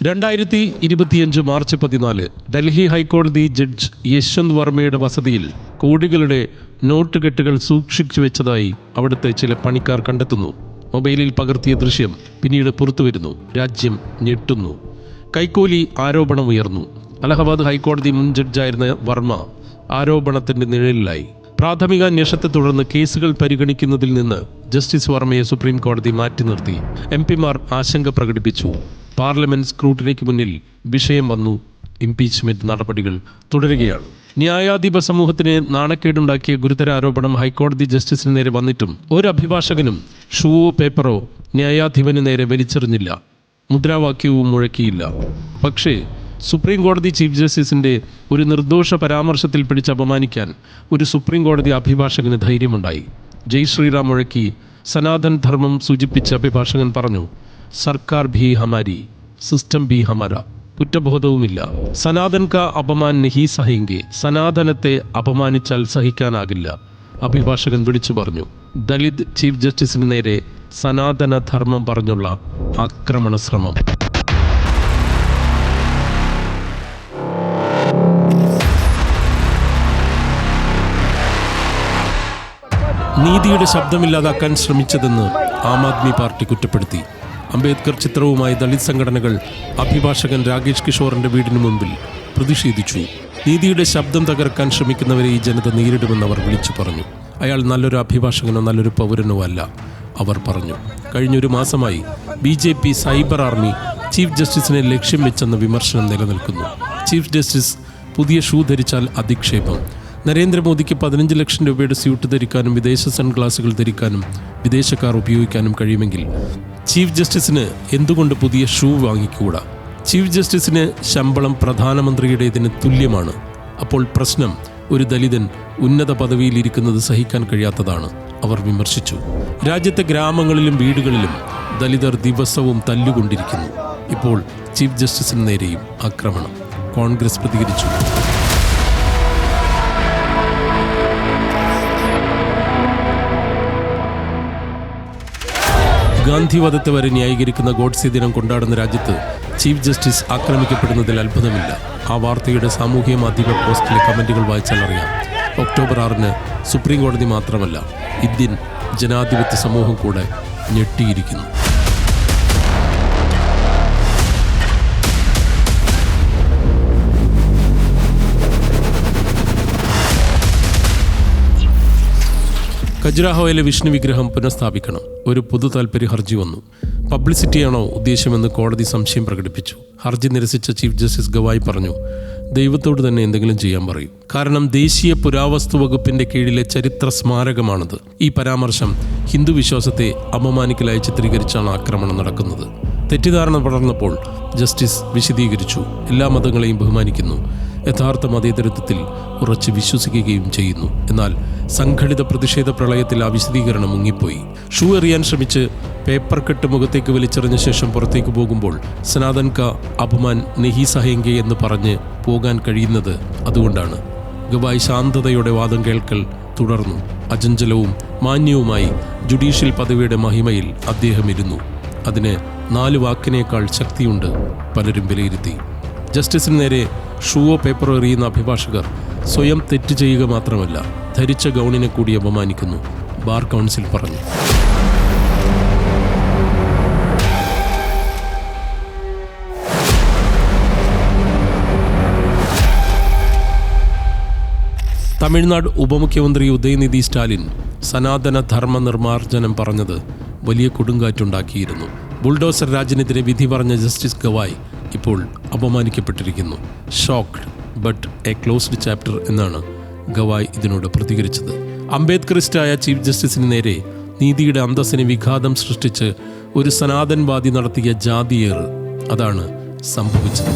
2025 March 14 Delhi ഹൈക്കോടതി judge Yashwant വർമ്മയുടെ വസതിയിൽ കോടികളുടെ നോട്ട് കെട്ടുകൾ സൂക്ഷിച്ചു വെച്ചതായി അവിടുത്തെ ചില പണിക്കാർ കണ്ടെത്തുന്നു. മൊബൈലിൽ പകർത്തിയ ദൃശ്യം പിന്നീട് പുറത്തുവരുന്നു. രാജ്യം ഞെട്ടുന്നു. കൈക്കൂലി ആരോപണം ഉയർന്നു. അലഹബാദ് ഹൈക്കോടതി മുൻ ജഡ്ജായിരുന്ന വർമ്മ ആരോപണത്തിന്റെ നിഴലിലായി. പ്രാഥമിക അന്വേഷണത്തെ തുടർന്ന് കേസുകൾ പരിഗണിക്കുന്നതിൽ നിന്ന് ജസ്റ്റിസ് വർമ്മയെ സുപ്രീം കോടതി മാറ്റി നിർത്തി. MP-മാർ ആശങ്ക പ്രകടിപ്പിച്ചു. പാർലമെന്റ് സ്ക്രൂട്ടിനിക്ക് മുന്നിൽ വിഷയം വന്നു. ഇംപീച്ച്മെന്റ് നടപടികൾ തുടരുകയാണ്. ന്യായാധിപ സമൂഹത്തിന് നാണക്കേടുണ്ടാക്കിയ ഗുരുതര ആരോപണം ഹൈക്കോടതി ജസ്റ്റിസിന് നേരെ വന്നിട്ടും ഒരു അഭിഭാഷകനും ഷൂവോ പേപ്പറോ ന്യായാധിപന് നേരെ വലിച്ചെറിഞ്ഞില്ല. മുദ്രാവാക്യവും മുഴക്കിയില്ല. പക്ഷേ സുപ്രീം കോടതി ചീഫ് ജസ്റ്റിസിൻ്റെ ഒരു നിർദോഷ പരാമർശത്തിൽ പിടിച്ച് അപമാനിക്കാൻ ഒരു സുപ്രീം കോടതി അഭിഭാഷകന് ധൈര്യമുണ്ടായി. ജയ് ശ്രീറാം മുഴക്കി സനാതൻ ധർമ്മം സൂചിപ്പിച്ച അഭിഭാഷകൻ പറഞ്ഞു, സർക്കാർ ഭീ ഹമാരി, സിസ്റ്റം ഭീ ഹമാര. കുറ്റബോധവുമില്ല. സനാതൻ കാ അപമാൻ നഹീ സഹേംഗെ. സനാതനത്തെ അപമാനിച്ചാൽ സഹിക്കാനാകില്ല, അഭിഭാഷകൻ വിളിച്ചു പറഞ്ഞു. ദലിത് ചീഫ് ജസ്റ്റിസിന് നേരെ സനാതന ധർമ്മം പറഞ്ഞുള്ള ആക്രമണ ശ്രമം. നീതിയുടെ ശബ്ദമില്ലാതാക്കാൻ ശ്രമിച്ചതെന്ന് ആം ആദ്മി പാർട്ടി കുറ്റപ്പെടുത്തി. അംബേദ്കർ ചിത്രവുമായി ദളിത് സംഘടനകൾ അഭിഭാഷകൻ രാകേഷ് കിഷോറിന്റെ വീടിന് മുൻപിൽ പ്രതിഷേധിച്ചു. നീതിയുടെ ശബ്ദം തകർക്കാൻ ശ്രമിക്കുന്നവരെ ഈ ജനത നേരിടുമെന്ന് അവർ വിളിച്ചു പറഞ്ഞു. അയാൾ നല്ലൊരു അഭിഭാഷകനോ നല്ലൊരു പൗരനോ അല്ല, അവർ പറഞ്ഞു. കഴിഞ്ഞൊരു മാസമായി BJP സൈബർ ആർമി ചീഫ് ജസ്റ്റിസിനെ ലക്ഷ്യം വെച്ചെന്ന വിമർശനം നിലനിൽക്കുന്നു. ചീഫ് ജസ്റ്റിസ് പുതിയ ഷൂ ധരിച്ചാൽ അധിക്ഷേപം. നരേന്ദ്രമോദിക്ക് 15 ലക്ഷം രൂപയുടെ സ്യൂട്ട് ധരിക്കാനും വിദേശ സൺഗ്ലാസുകൾ ധരിക്കാനും വിദേശക്കാർ ഉപയോഗിക്കാനും കഴിയുമെങ്കിൽ ചീഫ് ജസ്റ്റിസിന് എന്തുകൊണ്ട് പുതിയ ഷൂ വാങ്ങിക്കൂടാ? ചീഫ് ജസ്റ്റിസിന് ശമ്പളം പ്രധാനമന്ത്രിയുടേതിന് തുല്യമാണ്. അപ്പോൾ പ്രശ്നം ഒരു ദലിതൻ ഉന്നത പദവിയിലിരിക്കുന്നത് സഹിക്കാൻ കഴിയാത്തതാണ്, അവർ വിമർശിച്ചു. രാജ്യത്തെ ഗ്രാമങ്ങളിലും വീടുകളിലും ദലിതർ ദിവസവും തല്ലുകൊണ്ടിരിക്കുന്നു. ഇപ്പോൾ ചീഫ് ജസ്റ്റിസിന് നേരെയും ആക്രമണം. കോൺഗ്രസ് പ്രതികരിച്ചു. ഗാന്ധിവധത്തെ വരെ ന്യായീകരിക്കുന്ന ഗോഡ്സെ ദിനം കൊണ്ടാടുന്ന രാജ്യത്ത് ചീഫ് ജസ്റ്റിസ് ആക്രമിക്കപ്പെടുന്നതിൽ അത്ഭുതമില്ല. ആ വാർത്തയുടെ സാമൂഹ്യ മാധ്യമ പോസ്റ്റിലെ കമൻറ്റുകൾ വായിച്ചാൽ അറിയാം. ഒക്ടോബർ 6 സുപ്രീം കോടതി മാത്രമല്ല, ഇന്ത്യൻ ജനാധിപത്യ സമൂഹം കൂടെ ഞെട്ടിയിരിക്കുന്നു. ഖജുരാഹോയിലെ വിഷ്ണു വിഗ്രഹം പുനഃസ്ഥാപിക്കണം. ഒരു പൊതു താൽപര്യ ഹർജി വന്നു. പബ്ലിസിറ്റിയാണോ ഉദ്ദേശമെന്ന് കോടതി സംശയം പ്രകടിപ്പിച്ചു. ഹർജി നിരസിച്ച ചീഫ് ജസ്റ്റിസ് ഗവായി പറഞ്ഞു, ദൈവത്തോട് തന്നെ എന്തെങ്കിലും ചെയ്യാൻ പറയും. കാരണം ദേശീയ പുരാവസ്തു വകുപ്പിന്റെ കീഴിലെ ചരിത്ര സ്മാരകമാണത്. ഈ പരാമർശം ഹിന്ദു വിശ്വാസത്തെ അപമാനിക്കലായി ചിത്രീകരിച്ചാണ് ആക്രമണം നടക്കുന്നത്. തെറ്റിദ്ധാരണ പടർന്നപ്പോൾ ജസ്റ്റിസ് വിശദീകരിച്ചു, എല്ലാ മതങ്ങളെയും ബഹുമാനിക്കുന്നു, യഥാർത്ഥ മതേതരത്വത്തിൽ ഉറച്ച് വിശ്വസിക്കുകയും ചെയ്യുന്നു. എന്നാൽ സംഘടിത പ്രതിഷേധ പ്രളയത്തിൽ ആ വിശദീകരണം മുങ്ങിപ്പോയി. ഷൂ എറിയാൻ ശ്രമിച്ച് പേപ്പർ കെട്ട് മുഖത്തേക്ക് വലിച്ചെറിഞ്ഞ ശേഷം പുറത്തേക്ക് പോകുമ്പോൾ സനാതൻ കാ അപമാൻ നഹീ സഹേംഗെ എന്ന് പറഞ്ഞ് പോകാൻ കഴിയുന്നത് അതുകൊണ്ടാണ്. ഗവായി ശാന്തതയോടെ വാദം കേൾക്കൽ തുടർന്നു. അചഞ്ചലവും മാന്യവുമായി ജുഡീഷ്യൽ പദവിയുടെ മഹിമയിൽ അദ്ദേഹം ഇരുന്നു. അതിന് 4 വാക്കിനേക്കാൾ ശക്തിയുണ്ട്, പലരും വിലയിരുത്തി. ജസ്റ്റിസിന് നേരെ ഷൂവോ പേപ്പറോ എറിയുന്ന അഭിഭാഷകർ സ്വയം തെറ്റ് ചെയ്യുക മാത്രമല്ല, ധരിച്ച ഗൗണിനെ കൂടി അപമാനിക്കുന്നു, ബാർ കൗൺസിൽ പറഞ്ഞു. തമിഴ്നാട് ഉപമുഖ്യമന്ത്രി ഉദയനിധി സ്റ്റാലിൻ സനാതന ധർമ്മ നിർമ്മാർജ്ജനം പറഞ്ഞത് വലിയ കൊടുങ്കാറ്റുണ്ടാക്കിയിരുന്നു. ബുൾഡോസർ രാജിനെതിരെ വിധി പറഞ്ഞ ജസ്റ്റിസ് ഗവായ് ഇപ്പോൾ അപമാനിക്കപ്പെട്ടിരിക്കുന്നു. Shocked but a closed chapter എന്നാണ് ഗവായ് ഇതിനോട് പ്രതികരിച്ചത്. അംബേദ്കറിസ്റ്റായ ചീഫ് ജസ്റ്റിസിന് നേരെ നീതിയുടെ അന്തസ്സിന് വിഘാതം സൃഷ്ടിച്ച് ഒരു സനാതൻവാദി നടത്തിയ ജാതിയേറ്, അതാണ് സംഭവിച്ചത്.